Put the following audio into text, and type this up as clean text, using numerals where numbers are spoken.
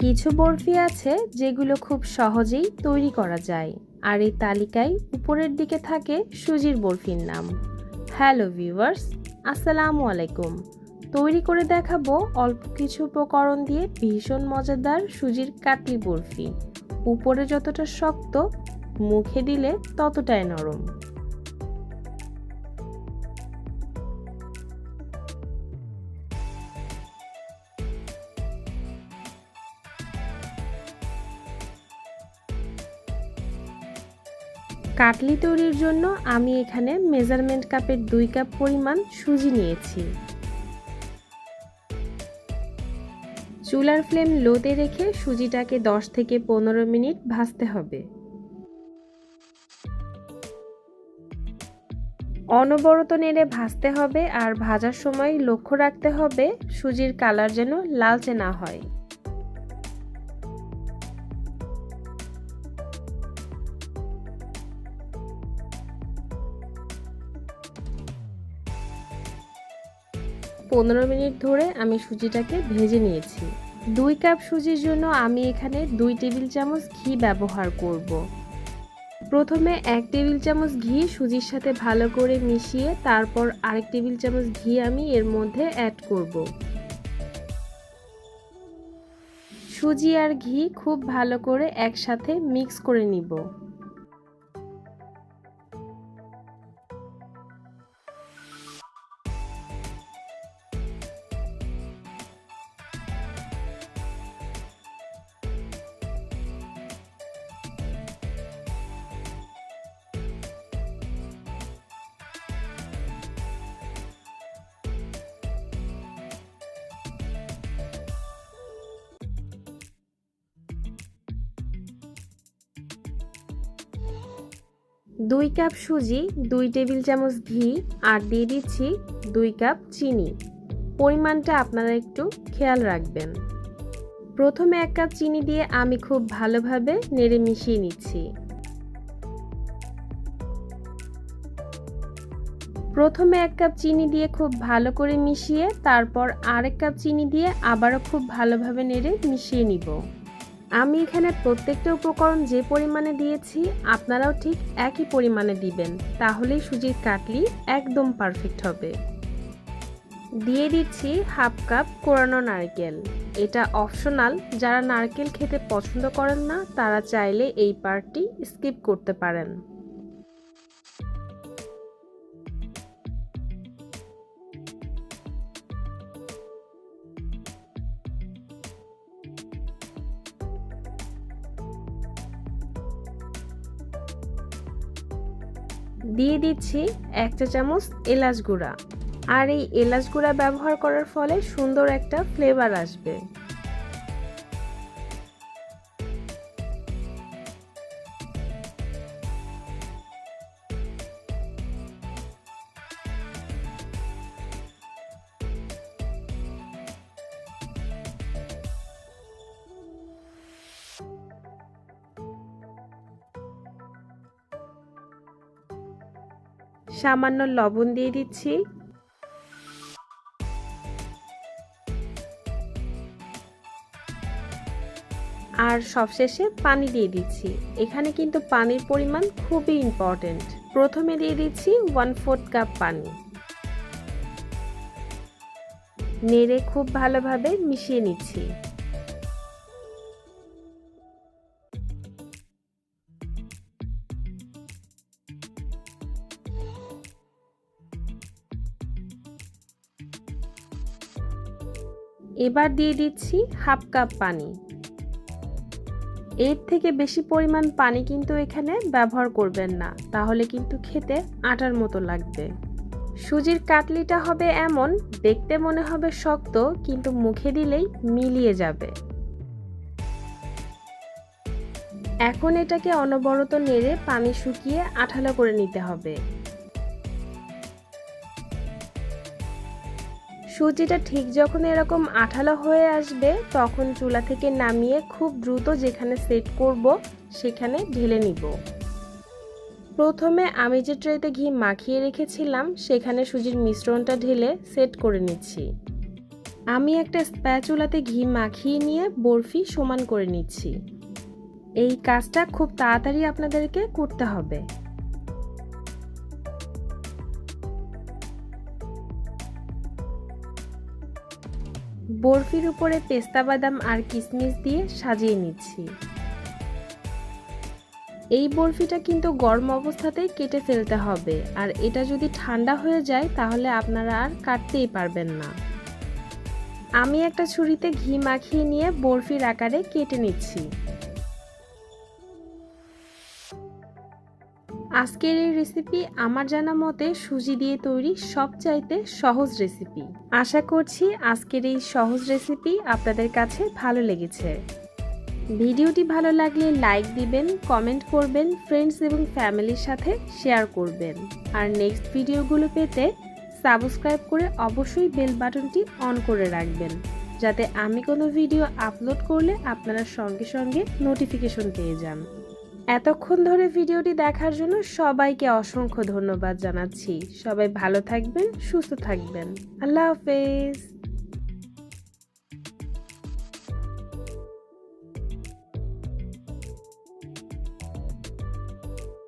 কিছু বরফি আছে যেগুলো খুব সহজেই তৈরি করা যায়, আর এই তালিকায় উপরের দিকে থাকে সুজির বরফির নাম। হ্যালো ভিউয়ার্স, আসসালামু আলাইকুম। তৈরি করে দেখাবো অল্প কিছু উপকরণ দিয়ে ভীষণ মজাদার সুজির কাটলি বরফি। উপরে যতটা শক্ত, মুখে দিলে ততটাই নরম। কাটলি তৈরির জন্য আমি এখানে মেজারমেন্ট কাপের 2 কাপ পরিমাণ সুজি নিয়েছি। চুলার ফ্লেম লোতে রেখে সুজিটাকে 10 থেকে 15 মিনিট ভাজতে হবে। অনবরত নেড়ে ভাজতে হবে, আর ভাজার সময় লক্ষ্য রাখতে হবে সুজির কালার যেন লালচে না হয়। পনেরো মিনিট ধরে আমি সুজিটাকে ভেজে নিয়েছি। 2 কাপ সুজির জন্য আমি এখানে 2 টেবিল চামচ ঘি ব্যবহার করব। প্রথমে 1 টেবিল চামচ ঘি সুজির সাথে ভালো করে মিশিয়ে তারপর আরেক টেবিল চামচ ঘি আমি এর মধ্যে অ্যাড করব। সুজি আর ঘি খুব ভালো করে একসাথে মিক্স করে নিব। দুই কাপ সুজি, 2 টেবিল চামচ ঘি আর দিয়ে দিচ্ছি 2 কাপ চিনি। পরিমাণটা আপনারা একটু খেয়াল রাখবেন। প্রথমে 1 কাপ চিনি দিয়ে আমি খুব ভালোভাবে নেড়ে মিশিয়ে নিচ্ছি। প্রথমে 1 কাপ চিনি দিয়ে খুব ভালো করে মিশিয়ে তারপর আরেক কাপ চিনি দিয়ে আবারও খুব ভালোভাবে নেড়ে মিশিয়ে নিব। আমি এখানে প্রত্যেকটা উপকরণ যে পরিমাণে দিয়েছি আপনারাও ঠিক একই পরিমাণে দিবেন, তাহলেই সুজির কাটলি একদম পারফেক্ট হবে। দিয়ে দিচ্ছি 1/2 কাপ কোরানো নারকেল। এটা অপশনাল, যারা নারকেল খেতে পছন্দ করেন না তারা চাইলে এই পার্টটি স্কিপ করতে পারেন। দিয়ে দিচ্ছি 1 চা চামচ এলাচ গুঁড়া, আর এই এলাচ গুঁড়া ব্যবহার করার ফলে সুন্দর একটা ফ্লেভার আসবে। সামান্য লবণ দিয়ে দিচ্ছি। আর সবশেষে পানি দিয়ে দিচ্ছি। এখানে কিন্তু পানির পরিমাণ খুবই ইম্পর্টেন্ট। প্রথমে দিয়ে দিচ্ছি 1/4 কাপ পানি। নেড়ে খুব ভালোভাবে মিশিয়ে নিচ্ছি। এবার দিয়ে দিচ্ছি 1/2 কাপ পানি। এর থেকে বেশি পরিমাণ পানি কিন্তু এখানে ব্যবহার করবেন না, তাহলে কিন্তু খেতে আটার মতো লাগবে। সুজির কাটলিটা হবে এমন, দেখতে মনে হবে শক্ত কিন্তু মুখে দিলেই মিলিয়ে যাবে। এখন এটাকে অনবরত নেড়ে পানি শুকিয়ে আঠালো করে নিতে হবে। সুজিটা ঠিক যখন এরকম আঠালো হয়ে আসবে তখন চুলা থেকে নামিয়ে খুব দ্রুত যেখানে সেট করব সেখানে ঢেলে নিব। প্রথমে আমি যে ট্রেতে ঘি মাখিয়ে রেখেছিলাম সেখানে সুজির মিশ্রণটা ঢেলে সেট করে নিচ্ছি। আমি একটা স্প্যাচুলাতে ঘি মাখিয়ে নিয়ে বরফি সমান করে নিচ্ছি। এই কাজটা খুব তাড়াতাড়ি আপনাদেরকে করতে হবে। বরফির উপরে পেস্তা বাদাম আর কিশমিশ দিয়ে সাজিয়ে নিচ্ছি। এই বরফিটা কিন্তু গরম অবস্থাতেই কেটে ফেলতে হবে, আর এটা যদি ঠান্ডা হয়ে যায় তাহলে আপনারা আর কাটতেই পারবেন না। আমি একটা ছুরিতে ঘি মাখিয়ে নিয়ে বরফির আকারে কেটে নিচ্ছি। আজকের এই রেসিপি আমার জানা মতে সুজি দিয়ে তৈরি সবচাইতে সহজ রেসিপি। আশা করছি আজকের এই সহজ রেসিপি আপনাদের কাছে ভালো লেগেছে। ভিডিওটি ভালো লাগলে লাইক দিবেন, কমেন্ট করবেন, ফ্রেন্ডস এবং ফ্যামিলির সাথে শেয়ার করবেন। আর নেক্সট ভিডিওগুলো পেতে সাবস্ক্রাইব করে অবশ্যই বেল বাটনটি অন করে রাখবেন, যাতে আমি কোনো ভিডিও আপলোড করলে আপনারা সঙ্গে সঙ্গে নোটিফিকেশন পেয়ে যান। এতক্ষণ ধরে ভিডিওটি দেখার জন্য সবাইকে অসংখ্য ধন্যবাদ জানাচ্ছি। সবাই ভালো থাকবেন, সুস্থ থাকবেন। আল্লাহ হাফেজ।